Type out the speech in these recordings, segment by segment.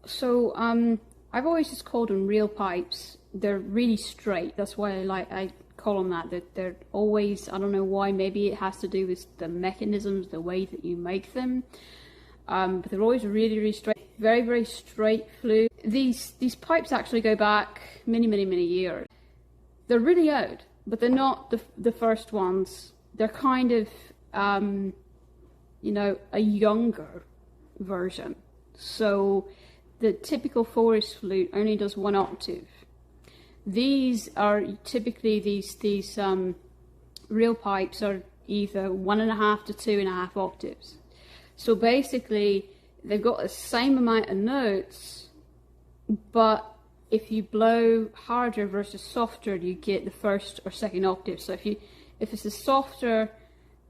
So I've always just called them real pipes. They're really straight. That's why I call them that. They're always, I don't know why, maybe it has to do with the mechanisms, the way that you make them. But they're always really, really straight. Very, very straight flute. These pipes actually go back many, many, many years. They're really old, but they're not the first ones. They're kind of, you know, a younger version. So the typical forest flute only does 1 octave. These are typically these real pipes are either 1.5 to 2.5 octaves. So basically, they've got the same amount of notes, but if you blow harder versus softer, you get the first or second octave. So if it's a softer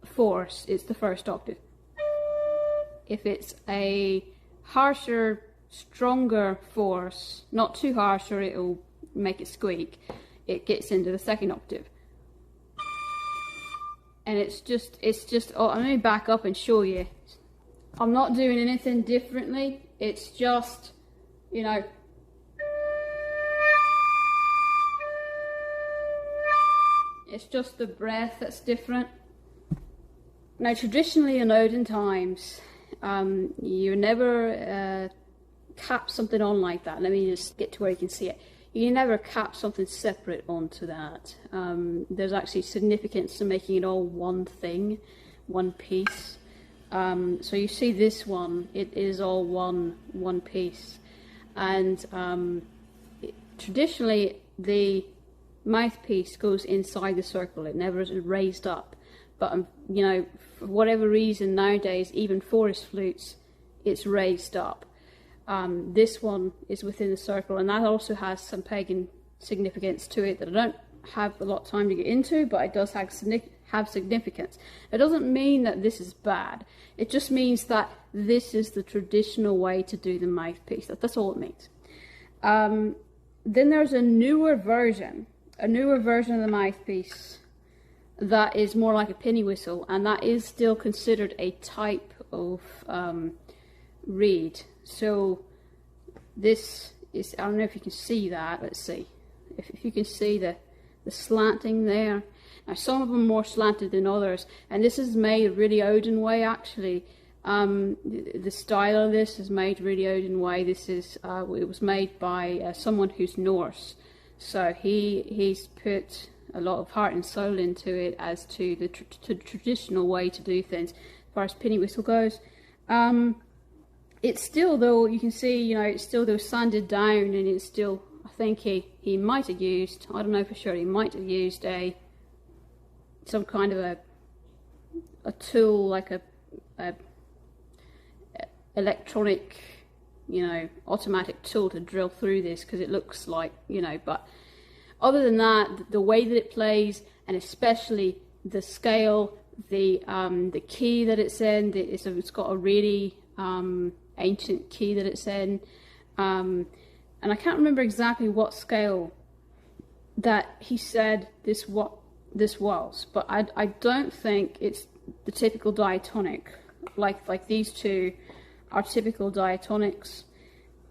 force, it's the first octave. If it's a harsher, stronger force, not too harsh or it'll make it squeak, it gets into the second octave. And it's just, oh, I'm going to back up and show you. I'm not doing anything differently, it's just, you know, it's just the breath that's different. Now traditionally in olden times, you never cap something on like that. Let me just get to where you can see it. You never cap something separate onto that. There's actually significance to making it all one thing, one piece. So you see this one, it is all one piece. And traditionally the mouthpiece goes inside the circle, it never is raised up. But you know, for whatever reason nowadays, even forest flutes, it's raised up. This one is within the circle, and that also has some pagan significance to it that I don't have a lot of time to get into, but it does have significance. It doesn't mean that this is bad. It just means that this is the traditional way to do the mouthpiece. That's all it means. Then there's a newer version of the mouthpiece that is more like a penny whistle, and that is still considered a type of reed. So this is, I don't know if you can see that, let's see. If you can see the slanting there. Now some of them are more slanted than others, and this is made really olden way actually. The style of this is made really olden way. This is, it was made by someone who's Norse. So he's put a lot of heart and soul into it as to the traditional way to do things as far as penny whistle goes. It's still, though, you can see, you know, it's still though sanded down, and it's still, I think he might have used, I don't know for sure, he might have used some kind of a tool, like a electronic, you know, automatic tool to drill through this, because it looks like, you know, but other than that, the way that it plays, and especially the scale, the key that it's in, it's got a really ancient key that it's in, and I can't remember exactly what scale that he said this was, but I don't think it's the typical diatonic, like these two are typical diatonics.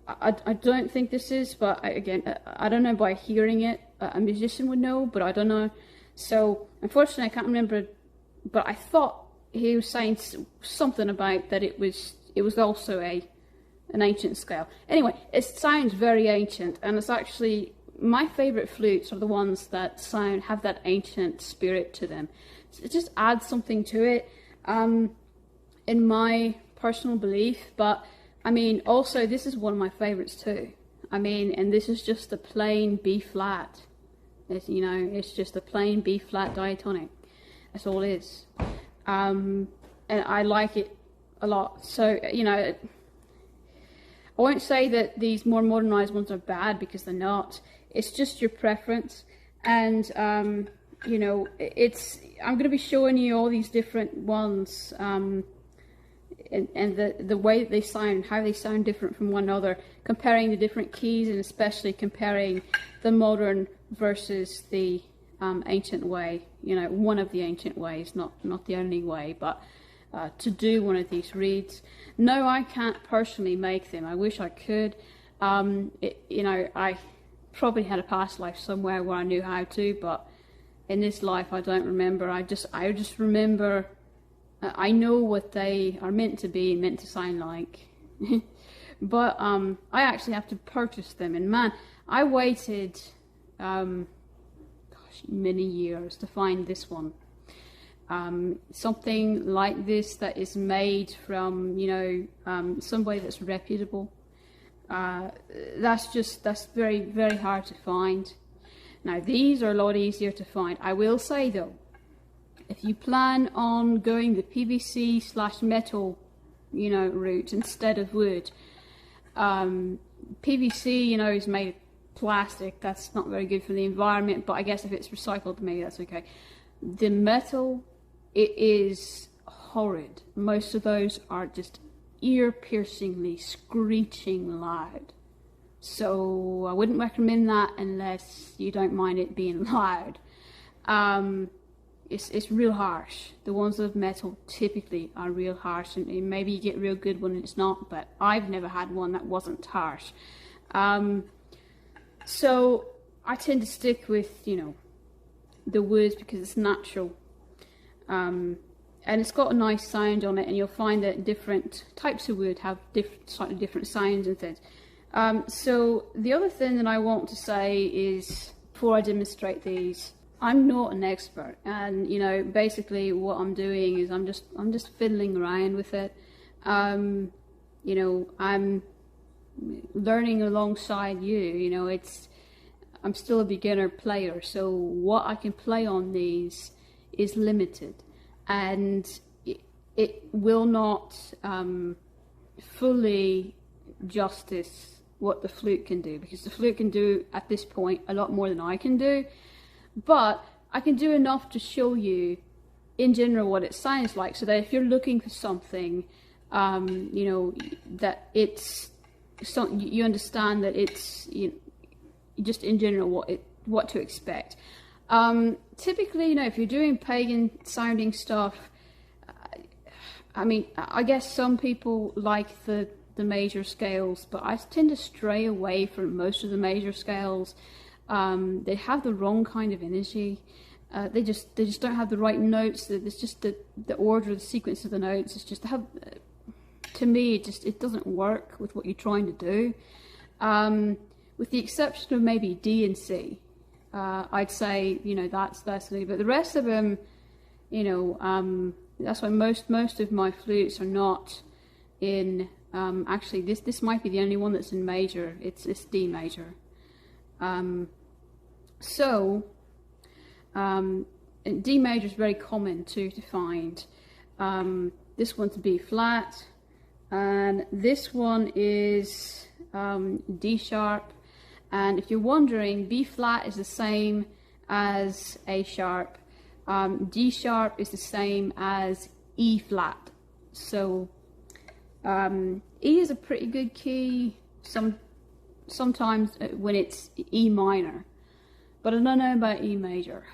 I don't think this is, but I don't know by hearing it. A musician would know, but I don't know. So unfortunately I can't remember, but I thought he was saying something about that it was also an ancient scale. Anyway, it sounds very ancient, and it's actually, my favourite flutes are the ones that have that ancient spirit to them. It just adds something to it, in my personal belief. But I mean, also this is one of my favourites too. I mean, and this is just a plain B flat. It's, you know, it's just a plain B flat diatonic. That's all it is. And I like it a lot. So, you know, I won't say that these more modernized ones are bad, because they're not. It's just your preference. And you know, I'm going to be showing you all these different ones, and the way that they sound, how they sound different from one another, comparing the different keys, and especially comparing the modern versus the ancient way. You know, one of the ancient ways, not the only way, but to do one of these reeds. No, I can't personally make them. I wish I could. You know, I probably had a past life somewhere where I knew how to, but in this life I don't remember. I just remember, I know what they are meant to be, meant to sound like. But I actually have to purchase them, and man, I waited many years to find this one. Something like this that is made from, you know, somebody that's reputable. That's very, very hard to find. Now these are a lot easier to find. I will say though, if you plan on going the PVC/metal, you know, route instead of wood, PVC, you know, is made of plastic. That's not very good for the environment, but I guess if it's recycled, maybe that's okay. The metal, it is horrid. Most of those are just ear-piercingly screeching loud. So I wouldn't recommend that unless you don't mind it being loud. It's real harsh. The ones of metal typically are real harsh, and maybe you get a real good one and it's not, but I've never had one that wasn't harsh. So I tend to stick with, you know, the woods because it's natural. And it's got a nice sound on it, and you'll find that different types of wood have slightly different sounds and things. So the other thing that I want to say is, before I demonstrate these, I'm not an expert, and you know, basically what I'm doing is I'm just fiddling around with it. You know, I'm learning alongside you. You know, I'm still a beginner player, so what I can play on these is limited, and it will not fully justice what the flute can do, because the flute can do at this point a lot more than I can do, but I can do enough to show you in general what it sounds like, so that if you're looking for something, you know, that you understand that it's, you know, just in general what to expect. Typically, you know, if you're doing pagan sounding stuff, I mean, I guess some people like the major scales, but I tend to stray away from most of the major scales. They have the wrong kind of energy. They just don't have the right notes. It's just the order, the sequence of the notes. It's just to me, it doesn't work with what you're trying to do. With the exception of maybe D and C, I'd say, you know, that's a little bit. The rest of them, you know, that's why most of my flutes are not in. Actually, this might be the only one that's in major. It's D major. D major is very common too to find. This one's B flat, and this one is D sharp. And if you're wondering, B flat is the same as A sharp. D sharp is the same as E flat. So E is a pretty good key sometimes when it's E minor, but I don't know about E major.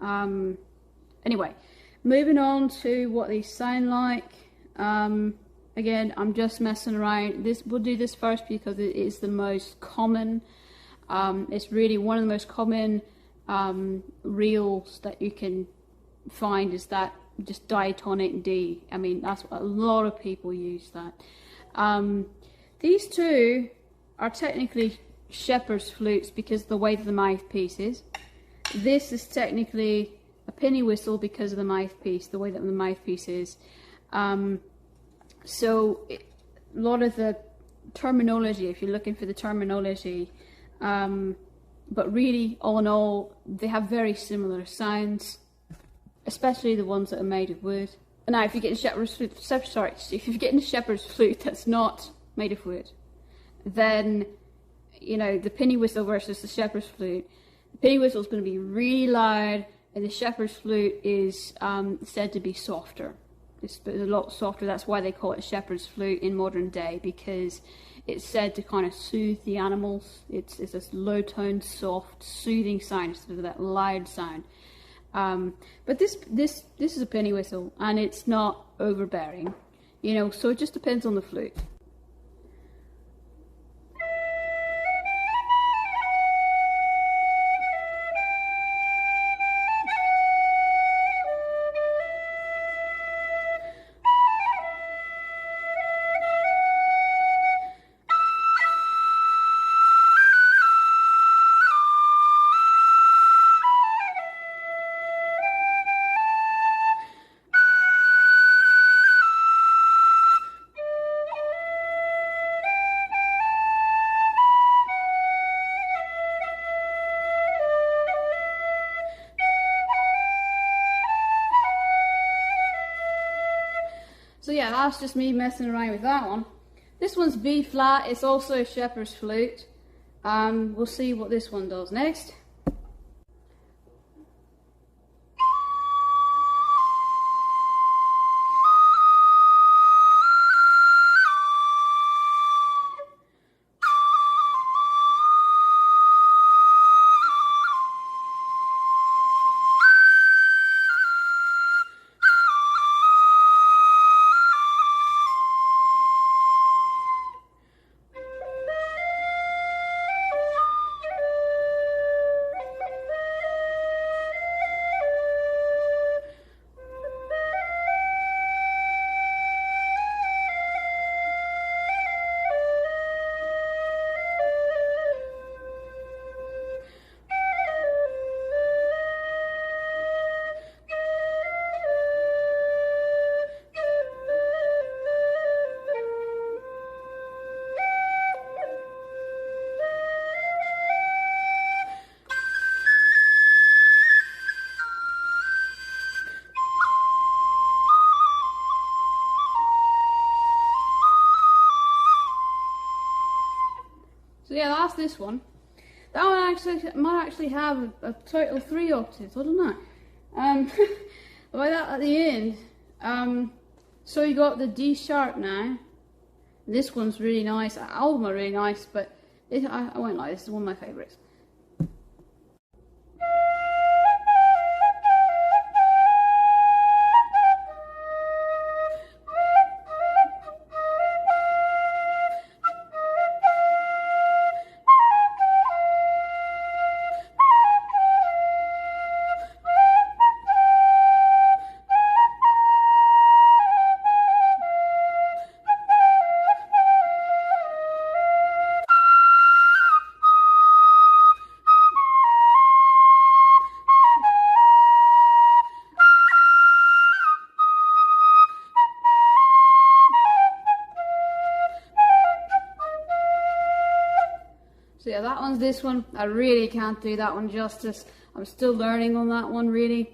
Anyway, moving on to what these sound like. Again, I'm just messing around. We'll do this first because it is the most common. It's really one of the most common reels that you can find, is that just diatonic D. I mean, that's what a lot of people use that. These two are technically shepherd's flutes because of the way that the mouthpiece is. This is technically a penny whistle because of the mouthpiece, the way that the mouthpiece is. So a lot of the terminology, if you're looking for the terminology, but really, all in all, they have very similar sounds, especially the ones that are made of wood. Now, if you're getting shepherd's flute, if you're getting a shepherd's flute that's not made of wood, then, you know, the penny whistle versus the shepherd's flute, the penny whistle is going to be really loud, and the shepherd's flute is said to be softer. It's a lot softer. That's why they call it a shepherd's flute in modern day, because it's said to kind of soothe the animals. It's this low-toned, soft, soothing sound instead of that loud sound. But this is a penny whistle, and it's not overbearing, you know, so it just depends on the flute. So yeah, that's just me messing around with that one. This one's B flat, it's also a shepherd's flute. We'll see what this one does next. So yeah, that's this one. That one might actually have a total 3 octaves, I don't know. By that at the end. So you got the D sharp now. This one's really nice. All of them are really nice, but I won't lie, this is one of my favourites. So yeah, that one's this one. I really can't do that one justice. I'm still learning on that one really.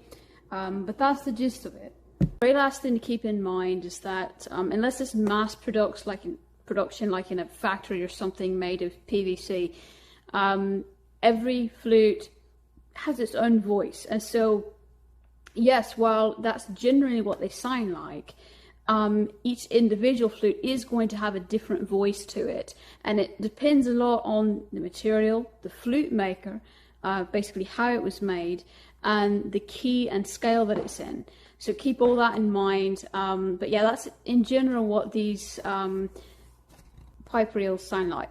But that's the gist of it. The very last thing to keep in mind is that unless it's mass production like in a factory or something made of PVC, every flute has its own voice. And so yes, while that's generally what they sound like, each individual flute is going to have a different voice to it, and it depends a lot on the material, the flute maker, basically how it was made, and the key and scale that it's in. So keep all that in mind. But yeah, that's in general what these pipe reels sound like.